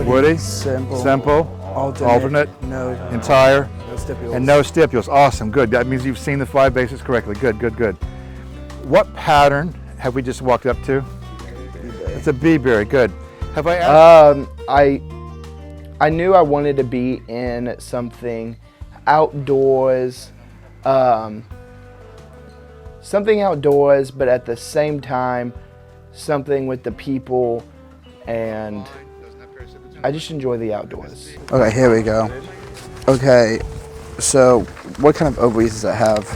Woody. Simple. Alternate. No. Entire. No stipules. And no stipules. Awesome. Good. That means you've seen the 5 basics correctly. Good, good, good. What pattern have we just walked up to? It's a B-berry. Good. Have I asked? I knew I wanted to be in something outdoors, something outdoors, but at the same time, something with the people, and I just enjoy the outdoors. Okay, here we go. Okay, so what kind of ovaries does it have?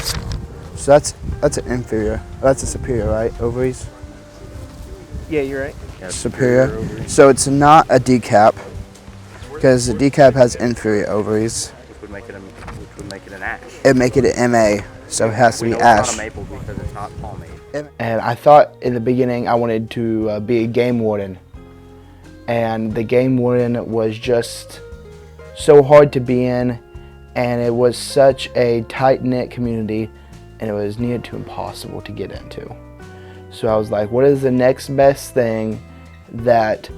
So that's an inferior. That's a superior, right? Ovaries? Yeah, you're right. Yeah, Superior. So it's not a decap, because the decap has inferior ovaries. which would make it an ash. It'd make it an MA, so it has to We be know ash. it's not a maple because it's not pomade. And I thought in the beginning I wanted to be a game warden. And the game warden was just so hard to be in, and it was such a tight-knit community, and it was near to impossible to get into. So I was like, what is the next best thing that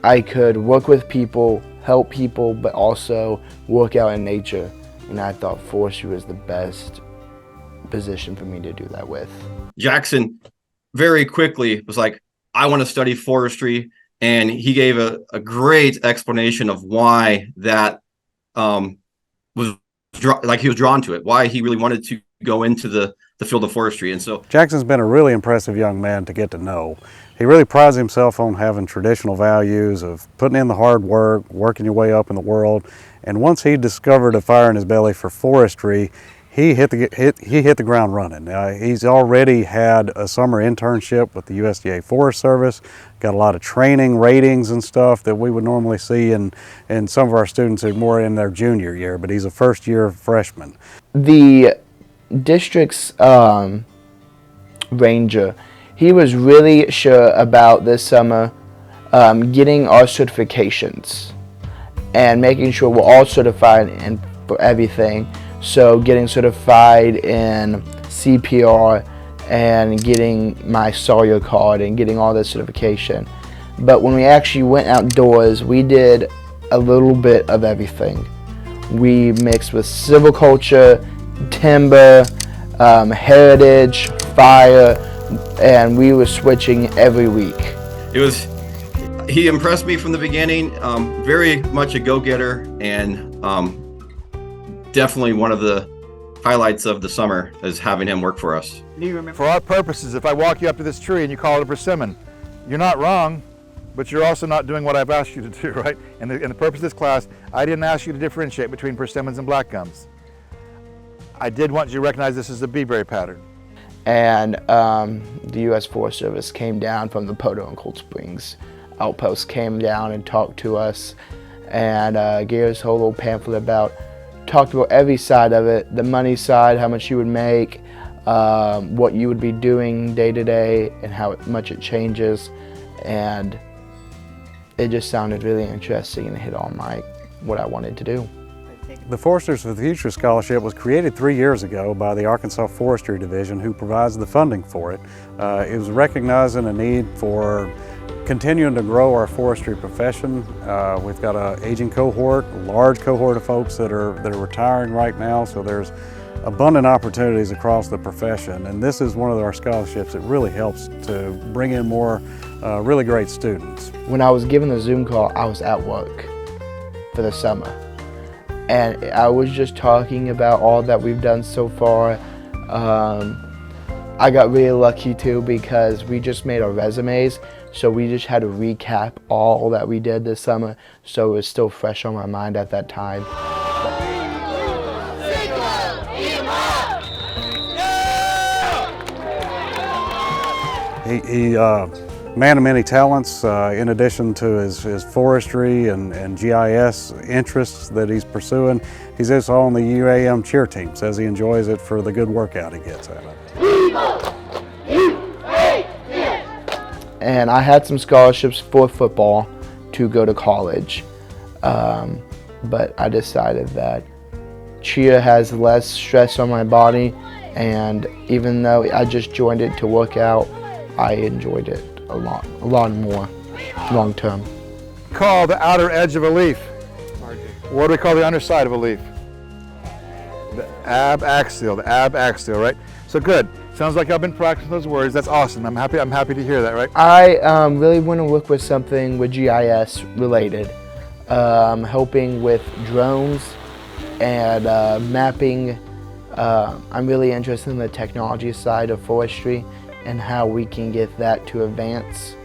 I could work with people, help people, but also work out in nature? And I thought forestry was the best position for me to do that with. Jackson very quickly was like, I want to study forestry. And he gave a great explanation of why that was he was drawn to it, why he really wanted to go into the field of forestry. And so Jackson's been a really impressive young man to get to know. He really prides himself on having traditional values of putting in the hard work, working your way up in the world. And once he discovered a fire in his belly for forestry, he hit the ground running. He's already had a summer internship with the USDA Forest Service, got a lot of training, ratings and stuff that we would normally see in some of our students who are more in their junior year, but he's a first-year freshman. The district's ranger, he was really sure about this summer getting our certifications and making sure we're all certified in for everything. So getting certified in CPR and getting my Sawyer card and getting all that certification. But when we actually went outdoors, we did a little bit of everything. We mixed with silviculture, timber, heritage, fire, and we were switching every week. He impressed me from the beginning, very much a go-getter, and definitely one of the highlights of the summer is having him work for us. For our purposes, if I walk you up to this tree and you call it a persimmon, you're not wrong, but you're also not doing what I've asked you to do, right? And the purpose of this class, I didn't ask you to differentiate between persimmons and black gums. I did want you to recognize this as a B-berry pattern. And the U.S. Forest Service came down from the Poto and Cold Springs outpost, came down and talked to us and gave us a whole little pamphlet talked about every side of it, the money side, how much you would make, what you would be doing day to day, and how much it changes. And it just sounded really interesting and hit on what I wanted to do. The Foresters for the Future Scholarship was created 3 years ago by the Arkansas Forestry Division, who provides the funding for it. It was recognizing a need for continuing to grow our forestry profession. We've got an aging cohort, a large cohort of folks that are retiring right now, so there's abundant opportunities across the profession, and this is one of our scholarships that really helps to bring in more really great students. When I was given the Zoom call, I was at work for the summer, and I was just talking about all that we've done so far. I got really lucky too because we just made our resumes, so we just had to recap all that we did this summer, so it was still fresh on my mind at that time. He man of many talents. In addition to his forestry and GIS interests that he's pursuing, he's also on the UAM cheer team. Says he enjoys it for the good workout he gets out of it. And I had some scholarships for football to go to college, but I decided that cheer has less stress on my body, and even though I just joined it to work out, I enjoyed it a lot more long term. call the outer edge of a leaf? What do we call the underside of a leaf? The abaxial, right? So good. Sounds like I've been practicing those words. That's awesome. I'm happy to hear that, right? I really want to work with something with GIS related, helping with drones and mapping. I'm really interested in the technology side of forestry and how we can get that to advance.